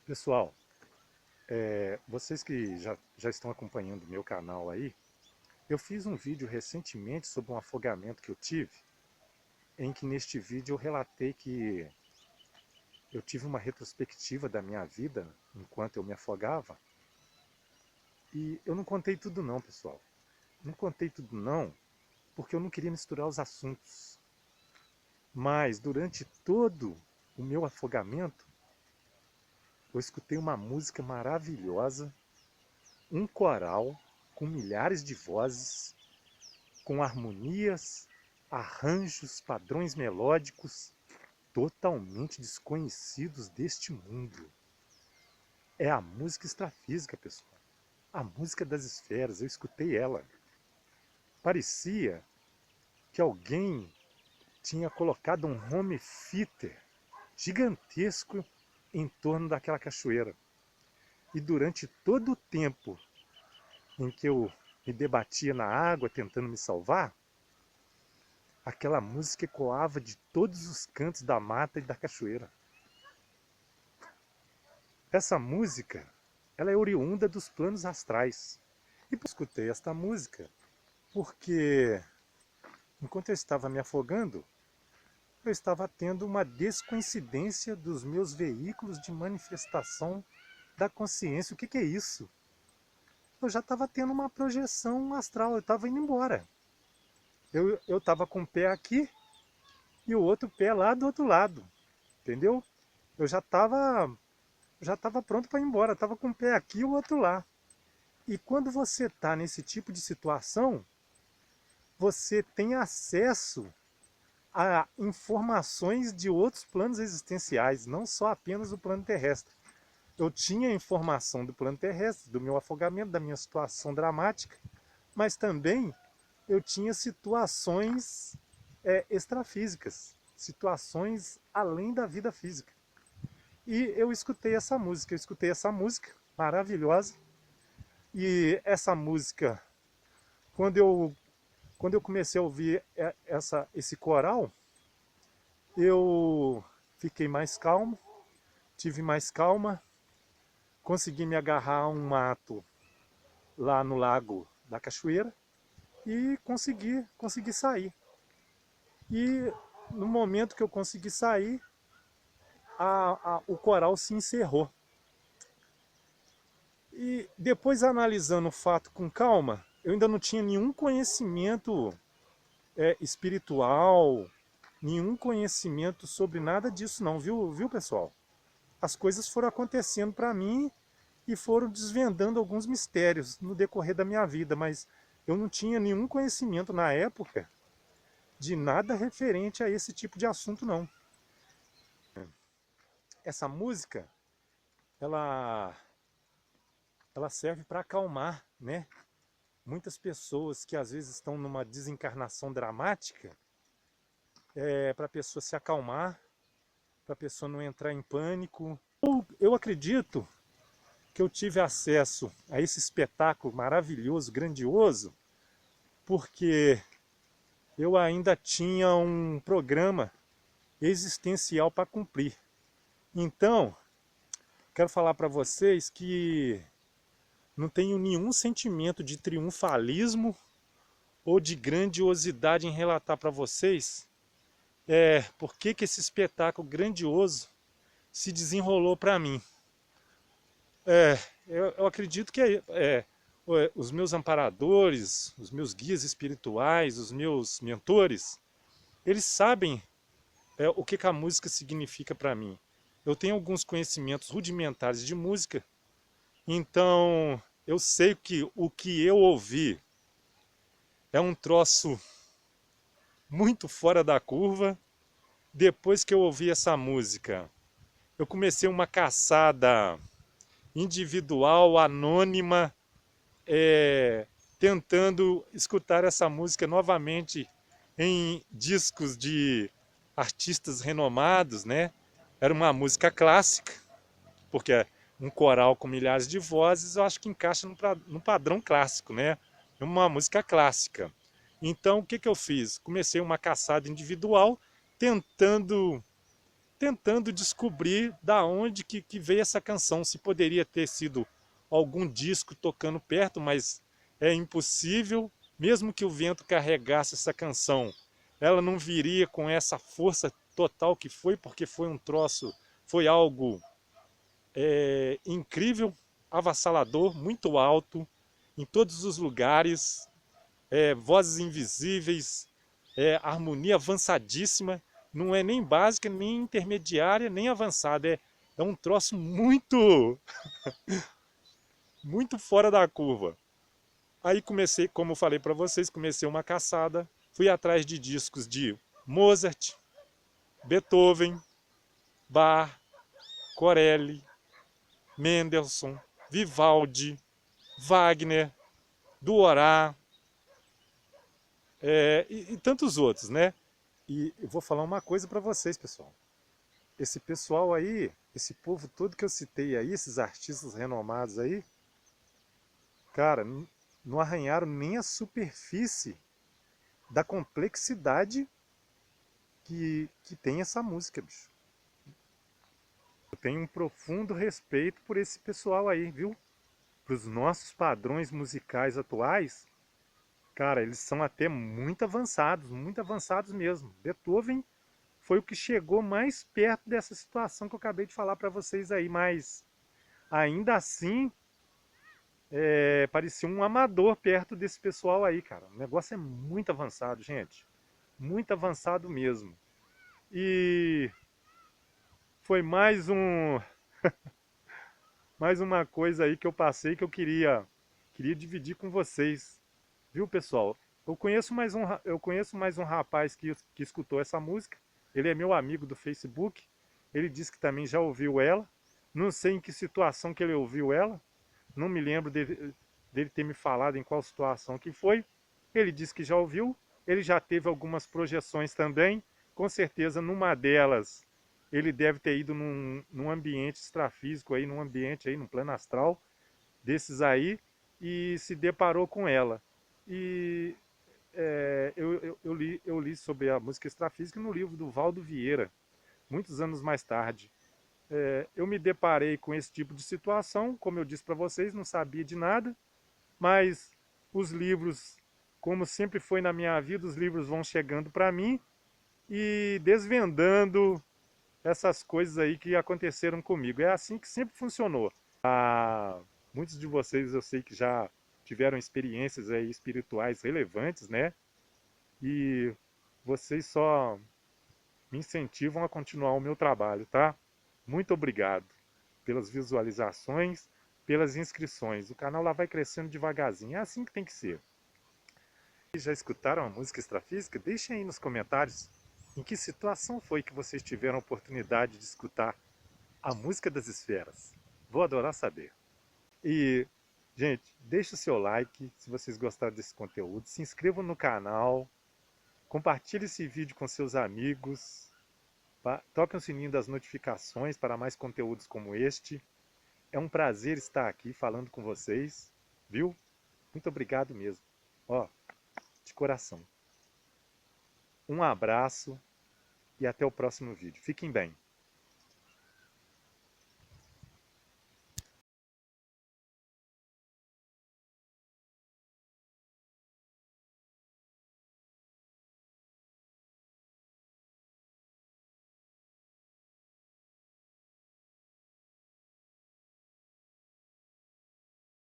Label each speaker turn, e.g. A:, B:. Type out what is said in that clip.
A: Pessoal, vocês que já estão acompanhando o meu canal aí, eu fiz um vídeo recentemente sobre um afogamento que eu tive, em que neste vídeo eu relatei que eu tive uma retrospectiva da minha vida enquanto eu me afogava, e eu não contei tudo não, pessoal. Não contei tudo não, porque eu não queria misturar os assuntos. Mas durante todo o meu afogamento, eu escutei uma música maravilhosa, um coral com milhares de vozes, com harmonias, arranjos, padrões melódicos totalmente desconhecidos deste mundo. É a música extrafísica, pessoal. A música das esferas, eu escutei ela. Parecia que alguém tinha colocado um home theater gigantesco em torno daquela cachoeira. E durante todo o tempo em que eu me debatia na água tentando me salvar, aquela música ecoava de todos os cantos da mata e da cachoeira. Essa música, ela é oriunda dos planos astrais. E eu escutei esta música porque, enquanto eu estava me afogando, eu estava tendo uma descoincidência dos meus veículos de manifestação da consciência. O que é isso? Eu já estava tendo uma projeção astral, eu estava indo embora. Eu estava com o pé aqui e o outro pé lá do outro lado, entendeu? Eu já estava pronto para ir embora, estava com o pé aqui e o outro lá. E quando você está nesse tipo de situação, você tem acesso a informações de outros planos existenciais, não só apenas do plano terrestre. Eu tinha informação do plano terrestre, do meu afogamento, da minha situação dramática, mas também eu tinha situações extrafísicas, situações além da vida física. E eu escutei essa música maravilhosa, e essa música, quando eu comecei a ouvir esse coral, eu fiquei mais calmo, tive mais calma, consegui me agarrar a um mato lá no lago da cachoeira e consegui sair. E no momento que eu consegui sair, o coral se encerrou. E depois, analisando o fato com calma, eu ainda não tinha nenhum conhecimento espiritual, nenhum conhecimento sobre nada disso não, viu pessoal? As coisas foram acontecendo para mim e foram desvendando alguns mistérios no decorrer da minha vida, mas eu não tinha nenhum conhecimento na época de nada referente a esse tipo de assunto não. Essa música, ela serve para acalmar, né? Muitas pessoas que às vezes estão numa desencarnação dramática, para a pessoa se acalmar, para a pessoa não entrar em pânico. Eu acredito que eu tive acesso a esse espetáculo maravilhoso, grandioso, porque eu ainda tinha um programa existencial para cumprir. Então, quero falar para vocês que não tenho nenhum sentimento de triunfalismo ou de grandiosidade em relatar para vocês por que esse espetáculo grandioso se desenrolou para mim. Eu acredito que os meus amparadores, os meus guias espirituais, os meus mentores, eles sabem o que a música significa para mim. Eu tenho alguns conhecimentos rudimentares de música, então eu sei que o que eu ouvi é um troço muito fora da curva. Depois que eu ouvi essa música, eu comecei uma caçada individual, anônima, tentando escutar essa música novamente em discos de artistas renomados, né? Era uma música clássica, porque um coral com milhares de vozes, eu acho que encaixa no padrão clássico, né? Uma música clássica. Então, o que eu fiz? Comecei uma caçada individual, tentando tentando descobrir da onde que veio essa canção. Se poderia ter sido algum disco tocando perto, mas é impossível. Mesmo que o vento carregasse essa canção, ela não viria com essa força total que foi, porque foi um troço, foi algo incrível, avassalador, muito alto, em todos os lugares, vozes invisíveis, harmonia avançadíssima, não é nem básica, nem intermediária, nem avançada, é um troço muito, muito fora da curva. Aí comecei, como eu falei para vocês, comecei uma caçada, fui atrás de discos de Mozart, Beethoven, Bach, Corelli, Mendelssohn, Vivaldi, Wagner, Dvorak, e tantos outros, né? E eu vou falar uma coisa para vocês, pessoal. Esse pessoal aí, esse povo todo que eu citei aí, esses artistas renomados aí, cara, não arranharam nem a superfície da complexidade que tem essa música, bicho. Eu tenho um profundo respeito por esse pessoal aí, viu? Para os nossos padrões musicais atuais, cara, eles são até muito avançados mesmo. Beethoven foi o que chegou mais perto dessa situação que eu acabei de falar para vocês aí, mas ainda assim parecia um amador perto desse pessoal aí, cara. O negócio é muito avançado, gente. Muito avançado mesmo. E foi mais uma coisa aí que eu passei que eu queria dividir com vocês. Viu, pessoal? Eu conheço mais um rapaz que escutou essa música. Ele é meu amigo do Facebook. Ele disse que também já ouviu ela. Não sei em que situação que ele ouviu ela. Não me lembro dele ter me falado em qual situação que foi. Ele disse que já ouviu. Ele já teve algumas projeções também. Com certeza, numa delas, ele deve ter ido num ambiente extrafísico, aí, num ambiente aí, num plano astral desses aí, e se deparou com ela. E eu li sobre a música extrafísica no livro do Valdo Vieira, muitos anos mais tarde. Eu me deparei com esse tipo de situação, como eu disse para vocês, não sabia de nada, mas os livros, como sempre foi na minha vida, os livros vão chegando para mim e desvendando essas coisas aí que aconteceram comigo. É assim que sempre funcionou. Muitos de vocês eu sei que já tiveram experiências aí espirituais relevantes, né? E vocês só me incentivam a continuar o meu trabalho, tá? Muito obrigado pelas visualizações, pelas inscrições. O canal lá vai crescendo devagarzinho. É assim que tem que ser. Já escutaram a música extrafísica? Deixem aí nos comentários em que situação foi que vocês tiveram a oportunidade de escutar a música das esferas. Vou adorar saber. E, gente, deixe o seu like se vocês gostaram desse conteúdo. Se inscrevam no canal. Compartilhe esse vídeo com seus amigos. Toque o sininho das notificações para mais conteúdos como este. É um prazer estar aqui falando com vocês, viu? Muito obrigado mesmo. Ó, de coração. Um abraço e até o próximo vídeo. Fiquem bem.